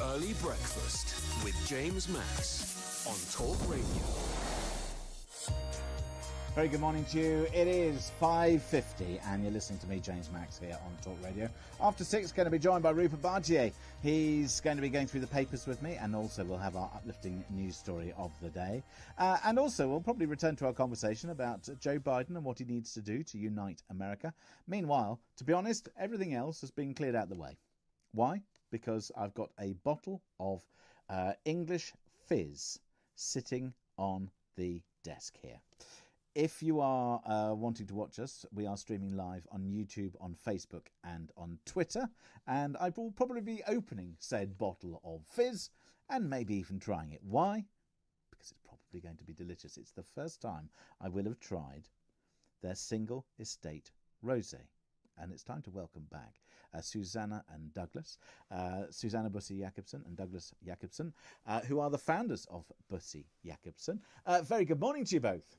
Early Breakfast with James Max on Talk Radio. Very good morning to you. It is 5:50 and you're listening to me, James Max, here on Talk Radio. After 6, going to be joined by Rupert Bartier. He's going to be going through the papers with me, and also we'll have our uplifting news story of the day. And also we'll probably return to our conversation about Joe Biden and what he needs to do to unite America. Meanwhile, to be honest, everything else has been cleared out of the way. Why? Because I've got a bottle of English fizz sitting on the desk here. If you are wanting to watch us, we are streaming live on YouTube, on Facebook and on Twitter. And I will probably be opening said bottle of fizz and maybe even trying it. Why? Because it's probably going to be delicious. It's the first time I will have tried their single estate rosé. And it's time to welcome back Susanna and Douglas, Susanna Busi Jacobsohn and Douglas Jacobsohn, who are the founders of Busi Jacobsohn. Very good morning to you both.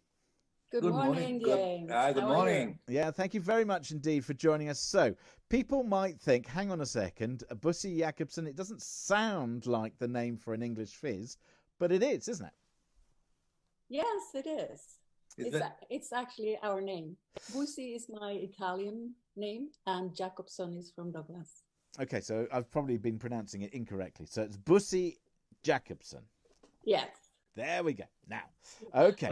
Good morning, James. Good morning. Yeah, thank you very much indeed for joining us. So, people might think, hang on a second, Busi Jacobsohn, it doesn't sound like the name for an English fizz, but it is, isn't it? Yes, it is. It's actually our name. Busi is my Italian name, and Jacobsohn is from Douglas. Okay, so I've probably been pronouncing it incorrectly. So it's Busi Jacobsohn. Yes. There we go. Now, okay.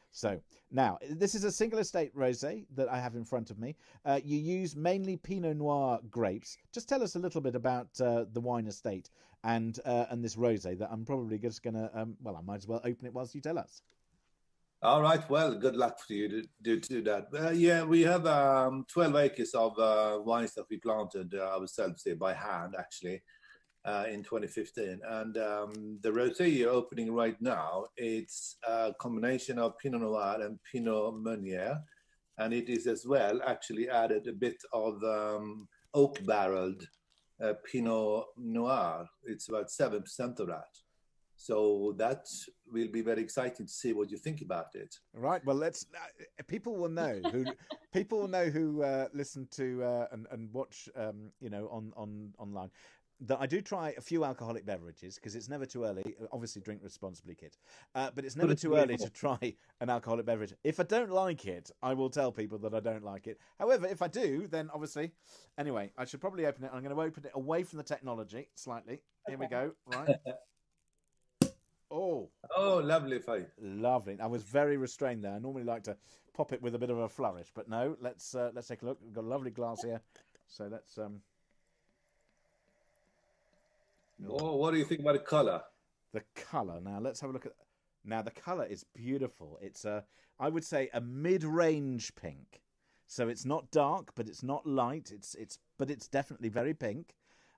So now, this is a single estate rosé that I have in front of me. You use mainly Pinot Noir grapes. Just tell us a little bit about the wine estate and this rosé that I'm probably just going to, I might as well open it whilst you tell us. All right. Well, good luck for you to do that. Yeah, we have 12 acres of wines that we planted ourselves here by hand, actually, in 2015. And the rosé you're opening right now, it's a combination of Pinot Noir and Pinot Meunier. And it is as well actually added a bit of oak barreled Pinot Noir. It's about 7% of that. So that will be very exciting to see what you think about it. Right. Well, let's. People will know who listen to and watch. Online. That I do try a few alcoholic beverages because it's never too early. Obviously, drink responsibly, kids. But it's never too early to try an alcoholic beverage. If I don't like it, I will tell people that I don't like it. However, if I do, then obviously, anyway, I should probably open it. I'm going to open it away from the technology slightly. Here we go. Right. Oh, lovely fight. Lovely. I was very restrained there. I normally like to pop it with a bit of a flourish, but no. Let's take a look. We've got a lovely glass here, so let's. What do you think about the color? The color. Now let's have a look at. Now the color is beautiful. It's I would say a mid-range pink. So it's not dark, but it's not light. But it's definitely very pink,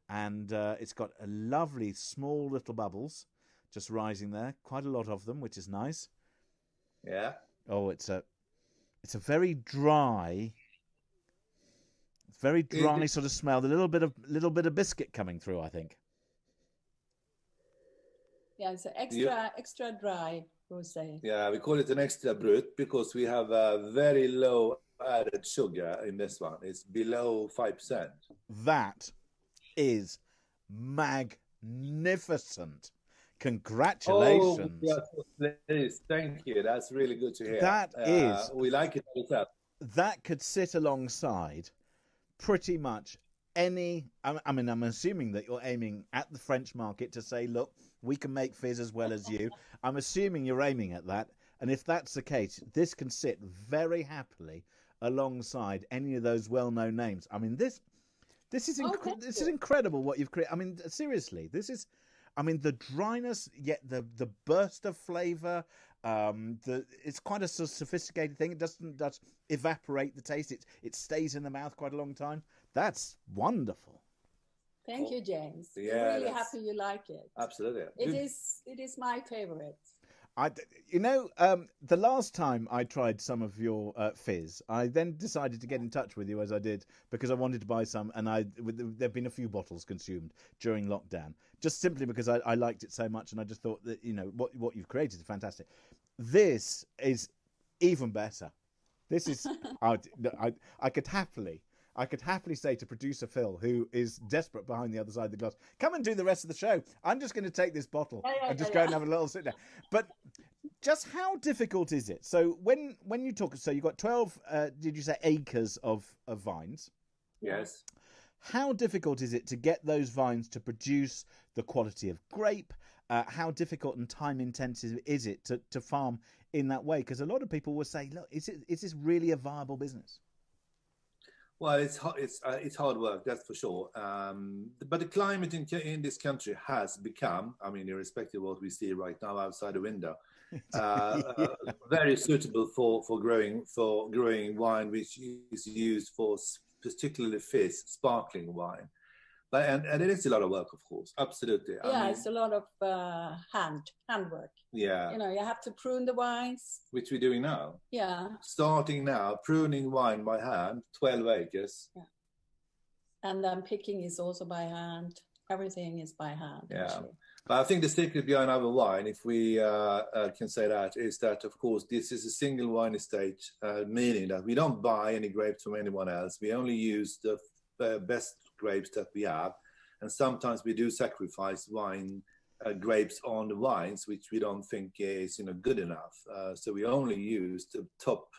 and it's got a lovely small little bubbles. Just rising there, quite a lot of them, which is nice. Yeah. Oh, it's a very dry, sort of smell. A little bit of biscuit coming through, I think. Yeah, it's an extra dry rosé. Yeah, we call it an extra Brut because we have a very low added sugar in this one. It's below 5%. That is magnificent. Congratulations. Oh, yes, thank you. That's really good to hear. We like it. That could sit alongside pretty much any. I'm assuming that you're aiming at the French market to say, look, we can make fizz as well as you. I'm assuming you're aiming at that. And if that's the case, this can sit very happily alongside any of those well-known names. I mean, this is incredible what you've created. I mean, seriously, this is. I mean, the dryness, yet the burst of flavour. It's quite a sort of sophisticated thing. It doesn't evaporate the taste. It stays in the mouth quite a long time. That's wonderful. Thank you, James. Yeah, I'm really happy you like it. Absolutely. It is my favorite. The last time I tried some of your fizz, I then decided to get in touch with you as I did because I wanted to buy some, and there've been a few bottles consumed during lockdown, just simply because I liked it so much, and I just thought that what you've created is fantastic. This is even better. This is I could happily I could happily say to producer Phil, who is desperate behind the other side of the glass, come and do the rest of the show. I'm just going to take this bottle and just go and have a little sit down. But just how difficult is it? So when you talk, so you've got 12, did you say acres of vines? Yes. How difficult is it to get those vines to produce the quality of grape? How difficult and time intensive is it to farm in that way? Because a lot of people will say, look, is this really a viable business? Well, it's hard work, that's for sure. But the climate in this country has become, I mean, irrespective of what we see right now outside the window, very suitable for growing wine, which is used for particularly fizz, sparkling wine. But and it is a lot of work, of course, absolutely. Yeah, I mean, it's a lot of handwork. Yeah, you know, you have to prune the wines, which we're doing now. Yeah, starting now, pruning wine by hand, 12 acres. Yeah, and then picking is also by hand. Everything is by hand. Yeah, actually. But I think the secret behind our wine, if we can say that, is that, of course, this is a single wine estate, meaning that we don't buy any grapes from anyone else. We only use the best grapes that we have, and sometimes we do sacrifice grapes on the wines, which we don't think is good enough. So we only use the top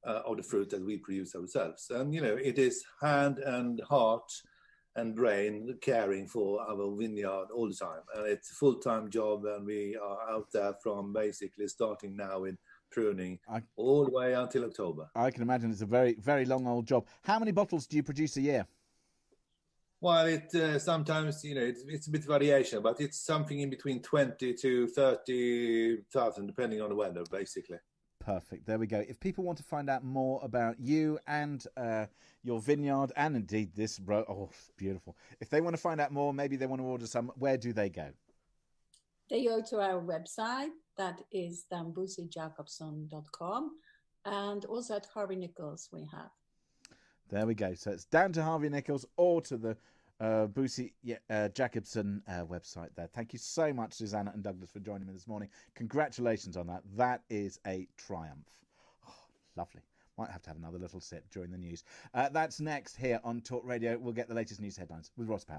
of the fruit that we produce ourselves, and it is hand and heart and brain caring for our vineyard all the time, and it's a full-time job, and we are out there from basically starting now in pruning all the way until October. I can imagine it's a very, very long old job. How many bottles do you produce a year? Well, it sometimes it's a bit variation, but it's something in between 20 to 30,000, depending on the weather, basically. Perfect. There we go. If people want to find out more about you and your vineyard, and indeed this, beautiful. If they want to find out more, maybe they want to order some, where do they go? They go to our website, that is busijacobsohn.com, and also at Harvey Nichols we have. There we go. So it's down to Harvey Nichols or to the Busi Jacobsohn website there. Thank you so much, Susanna and Douglas, for joining me this morning. Congratulations on that. That is a triumph. Oh, lovely. Might have to have another little sip during the news. That's next here on Talk Radio. We'll get the latest news headlines with Ross Powell.